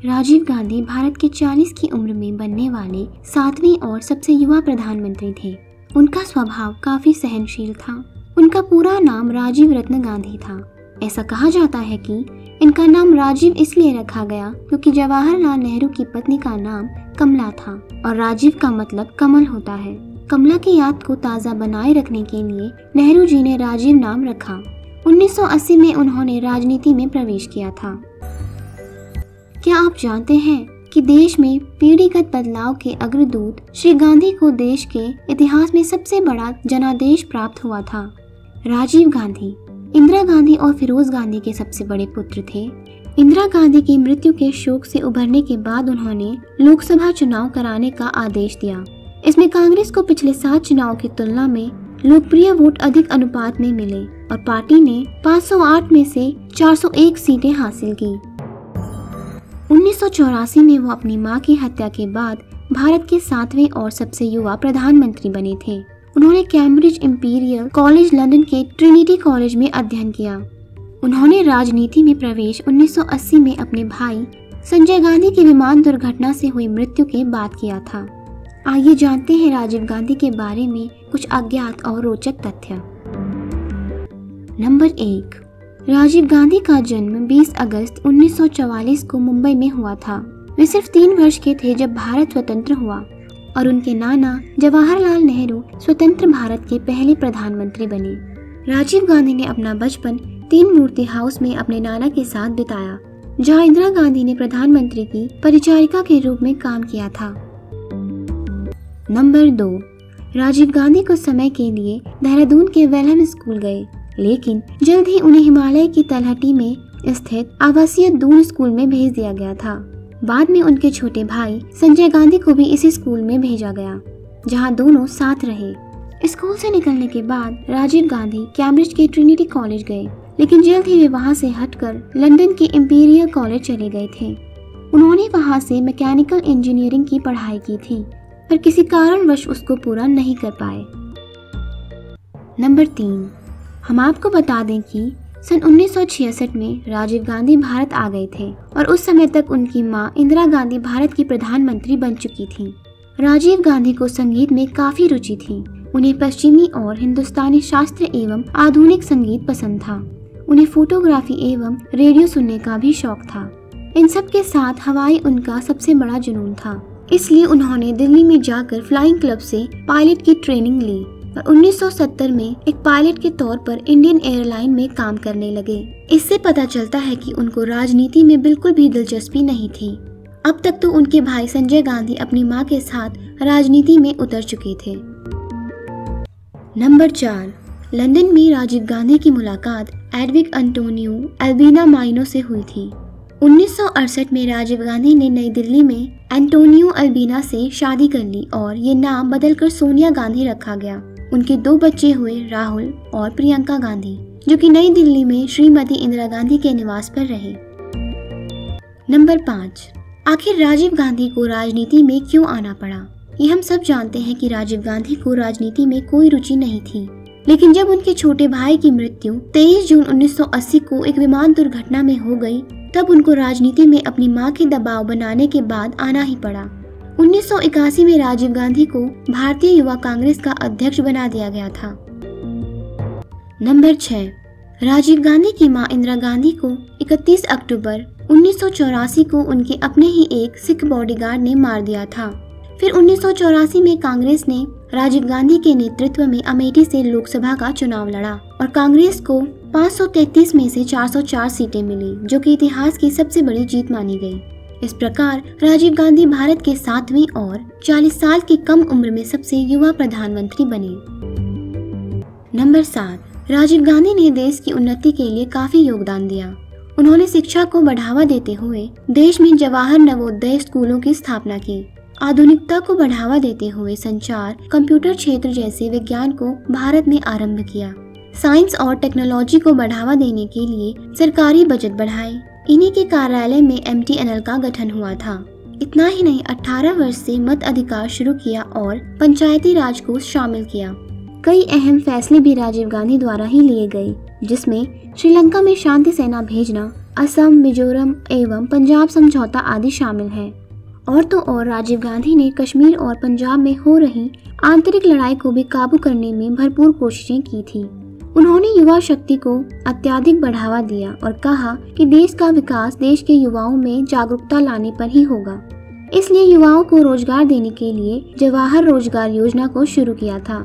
राजीव गांधी भारत के 40 की उम्र में बनने वाले 7वें और सबसे युवा प्रधानमंत्री थे। उनका स्वभाव काफी सहनशील था। उनका पूरा नाम राजीव रत्न गांधी था। ऐसा कहा जाता है कि इनका नाम राजीव इसलिए रखा गया क्योंकि जवाहरलाल नेहरू की पत्नी का नाम कमला था और राजीव का मतलब कमल होता है। कमला की याद को ताज़ा बनाए रखने के लिए नेहरू जी ने राजीव नाम रखा। 1980 में उन्होंने राजनीति में प्रवेश किया था। क्या आप जानते हैं कि देश में पीढ़ीगत बदलाव के अग्रदूत श्री गांधी को देश के इतिहास में सबसे बड़ा जनादेश प्राप्त हुआ था? राजीव गांधी इंदिरा गांधी और फिरोज गांधी के सबसे बड़े पुत्र थे। इंदिरा गांधी की मृत्यु के शोक से उभरने के बाद उन्होंने लोकसभा चुनाव कराने का आदेश दिया। इसमें कांग्रेस को पिछले 7 चुनाव की तुलना में लोकप्रिय वोट अधिक अनुपात में मिले और पार्टी ने 508 में से 401 सीटें हासिल की। 1984 में वो अपनी मां की हत्या के बाद भारत के 7वें और सबसे युवा प्रधानमंत्री बने थे। उन्होंने कैम्ब्रिज इंपीरियल कॉलेज लंदन के ट्रिनिटी कॉलेज में अध्ययन किया। उन्होंने राजनीति में प्रवेश 1980 में अपने भाई संजय गांधी की विमान दुर्घटना से हुई मृत्यु के बाद किया था। आइए जानते हैं राजीव गांधी के बारे में कुछ अज्ञात और रोचक तथ्य। नंबर 1, राजीव गांधी का जन्म 20 अगस्त 1944 को मुंबई में हुआ था। वे सिर्फ 3 वर्ष के थे जब भारत स्वतंत्र हुआ और उनके नाना जवाहरलाल नेहरू स्वतंत्र भारत के पहले प्रधानमंत्री बने। राजीव गांधी ने अपना बचपन 3 मूर्ति हाउस में अपने नाना के साथ बिताया, जहां इंदिरा गांधी ने प्रधानमंत्री की परिचारिका के रूप में काम किया था। नंबर 2, राजीव गांधी कुछ समय के लिए देहरादून के वेलहम स्कूल गए, लेकिन जल्द ही उन्हें हिमालय की तलहटी में स्थित आवासीय दून स्कूल में भेज दिया गया था। बाद में उनके छोटे भाई संजय गांधी को भी इसी स्कूल में भेजा गया, जहां दोनों साथ रहे। स्कूल से निकलने के बाद राजीव गांधी कैम्ब्रिज के ट्रिनिटी कॉलेज गए, लेकिन जल्द ही वे वहां से हटकर लंदन के इंपीरियल कॉलेज चले गए थे। उन्होंने वहां से मैकेनिकल इंजीनियरिंग की पढ़ाई की थी, पर किसी कारणवश उसको पूरा नहीं कर पाए। नंबर 3, हम आपको बता दें कि सन 1966 में राजीव गांधी भारत आ गए थे और उस समय तक उनकी मां इंदिरा गांधी भारत की प्रधानमंत्री बन चुकी थी। राजीव गांधी को संगीत में काफी रुचि थी। उन्हें पश्चिमी और हिंदुस्तानी शास्त्रीय एवं आधुनिक संगीत पसंद था। उन्हें फोटोग्राफी एवं रेडियो सुनने का भी शौक था। इन सब के साथ हवाई उनका सबसे बड़ा जुनून था, इसलिए उन्होंने दिल्ली में जाकर फ्लाइंग क्लब से पायलट की ट्रेनिंग ली और 1970 में एक पायलट के तौर पर इंडियन एयरलाइन में काम करने लगे। इससे पता चलता है कि उनको राजनीति में बिल्कुल भी दिलचस्पी नहीं थी। अब तक तो उनके भाई संजय गांधी अपनी मां के साथ राजनीति में उतर चुके थे। नंबर 4, लंदन में राजीव गांधी की मुलाकात एडविग एंटोनियो अल्बिना माइनो से हुई थी। 1968 में राजीव गांधी ने नई दिल्ली में एंटोनियो अल्बिना से शादी कर ली और ये नाम बदलकर सोनिया गांधी रखा गया। उनके 2 बच्चे हुए, राहुल और प्रियंका गांधी, जो कि नई दिल्ली में श्रीमती इंदिरा गांधी के निवास पर रहे। नंबर 5, आखिर राजीव गांधी को राजनीति में क्यों आना पड़ा? ये हम सब जानते हैं कि राजीव गांधी को राजनीति में कोई रुचि नहीं थी, लेकिन जब उनके छोटे भाई की मृत्यु 23 जून 1980 को एक विमान दुर्घटना में हो गई, तब उनको राजनीति में अपनी मां के दबाव बनाने के बाद आना ही पड़ा। 1981 में राजीव गांधी को भारतीय युवा कांग्रेस का अध्यक्ष बना दिया गया था। नंबर 6, राजीव गांधी की मां इंदिरा गांधी को 31 अक्टूबर 1984 को उनके अपने ही एक सिख बॉडीगार्ड ने मार दिया था। फिर 1984 में कांग्रेस ने राजीव गांधी के नेतृत्व में अमेठी से लोकसभा का चुनाव लड़ा और कांग्रेस को 533 में से 404 सीटें मिली, जो कि इतिहास की सबसे बड़ी जीत मानी गई। इस प्रकार राजीव गांधी भारत के 7वें और 40 साल की कम उम्र में सबसे युवा प्रधानमंत्री बने। नंबर 7, राजीव गांधी ने देश की उन्नति के लिए काफी योगदान दिया। उन्होंने शिक्षा को बढ़ावा देते हुए देश में जवाहर नवोदय स्कूलों की स्थापना की। आधुनिकता को बढ़ावा देते हुए संचार, कंप्यूटर क्षेत्र जैसे विज्ञान को भारत में आरंभ किया। साइंस और टेक्नोलॉजी को बढ़ावा देने के लिए सरकारी बजट बढ़ाए। इन्हीं के कार्यालय में MTNL का गठन हुआ था। इतना ही नहीं, 18 वर्ष से मत अधिकार शुरू किया और पंचायती राज को शामिल किया। कई अहम फैसले भी राजीव गांधी द्वारा ही लिए गए। जिसमें श्रीलंका में शांति सेना भेजना, असम, मिजोरम एवं पंजाब समझौता आदि शामिल है। और तो और राजीव गांधी ने कश्मीर और पंजाब में हो रही आंतरिक लड़ाई को भी काबू करने में भरपूर कोशिशें की थी। उन्होंने युवा शक्ति को अत्यधिक बढ़ावा दिया और कहा कि देश का विकास देश के युवाओं में जागरूकता लाने पर ही होगा। इसलिए युवाओं को रोजगार देने के लिए जवाहर रोजगार योजना को शुरू किया था।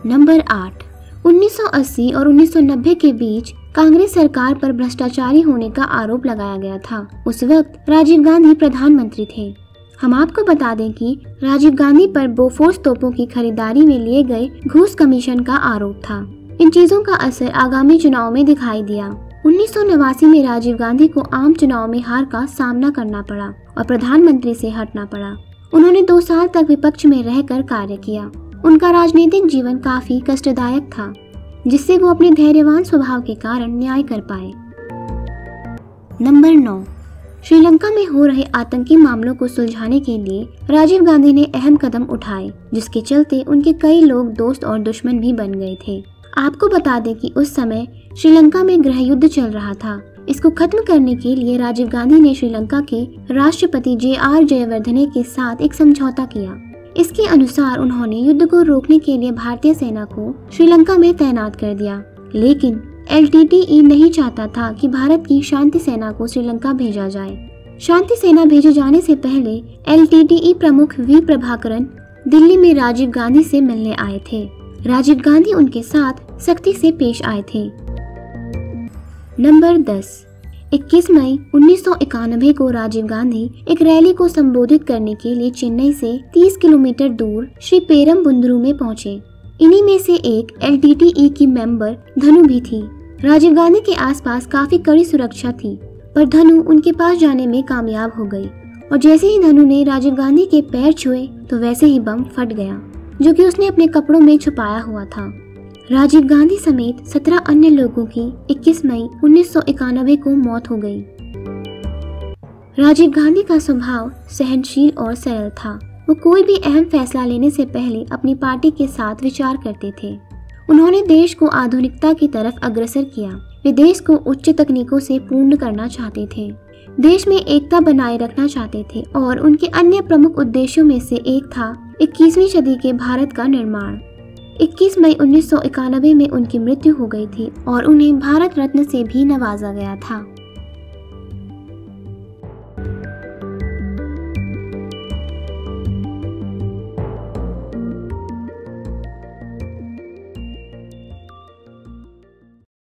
नंबर 8, 1980 और 1990 के बीच कांग्रेस सरकार पर भ्रष्टाचारी होने का आरोप लगाया गया था। उस वक्त राजीव गांधी प्रधानमंत्री थे। हम आपको बता दें कि राजीव गांधी पर बोफोर्स तोपों की खरीदारी में लिए गए घूस कमीशन का आरोप था। इन चीजों का असर आगामी चुनाव में दिखाई दिया। 1989 में राजीव गांधी को आम चुनाव में हार का सामना करना पड़ा और प्रधानमंत्री से हटना पड़ा। उन्होंने 2 साल तक विपक्ष में रहकर कार्य किया। उनका राजनीतिक जीवन काफी कष्टदायक था, जिससे वो अपने धैर्यवान स्वभाव के कारण न्याय कर पाए। नंबर 9, श्रीलंका में हो रहे आतंकी मामलों को सुलझाने के लिए राजीव गांधी ने अहम कदम उठाए, जिसके चलते उनके कई लोग दोस्त और दुश्मन भी बन गए थे। आपको बता दें कि उस समय श्रीलंका में गृह युद्ध चल रहा था। इसको खत्म करने के लिए राजीव गांधी ने श्रीलंका के राष्ट्रपति JR जयवर्धने के साथ एक समझौता किया। इसके अनुसार उन्होंने युद्ध को रोकने के लिए भारतीय सेना को श्रीलंका में तैनात कर दिया, लेकिन LTTE नहीं चाहता था कि भारत की शांति सेना को श्रीलंका भेजा जाए। शांति सेना भेजे जाने से पहले LTTE प्रमुख V प्रभाकरन दिल्ली में राजीव गांधी से मिलने आए थे। राजीव गांधी उनके साथ सख्ती से पेश आए थे। नंबर 10, 21 मई 1991 को राजीव गांधी एक रैली को संबोधित करने के लिए चेन्नई से 30 किलोमीटर दूर श्री पेरमबुंदरू में पहुंचे। इन्हीं में से एक LTTE की मेंबर धनु भी थी। राजीव गांधी के आसपास काफी कड़ी सुरक्षा थी, पर धनु उनके पास जाने में कामयाब हो गई और जैसे ही धनु ने राजीव गांधी के पैर छुए तो वैसे ही बम फट गया, जो कि उसने अपने कपड़ों में छुपाया हुआ था। राजीव गांधी समेत 17 अन्य लोगों की 21 मई 1991 को मौत हो गई। राजीव गांधी का स्वभाव सहनशील और सरल था। वो कोई भी अहम फैसला लेने से पहले अपनी पार्टी के साथ विचार करते थे। उन्होंने देश को आधुनिकता की तरफ अग्रसर किया। वे देश को उच्च तकनीकों से पूर्ण करना चाहते थे, देश में एकता बनाए रखना चाहते थे और उनके अन्य प्रमुख उद्देश्यों में से एक था 21वीं सदी के भारत का निर्माण। 21 मई 1991 में उनकी मृत्यु हो गई थी और उन्हें भारत रत्न से भी नवाजा गया था।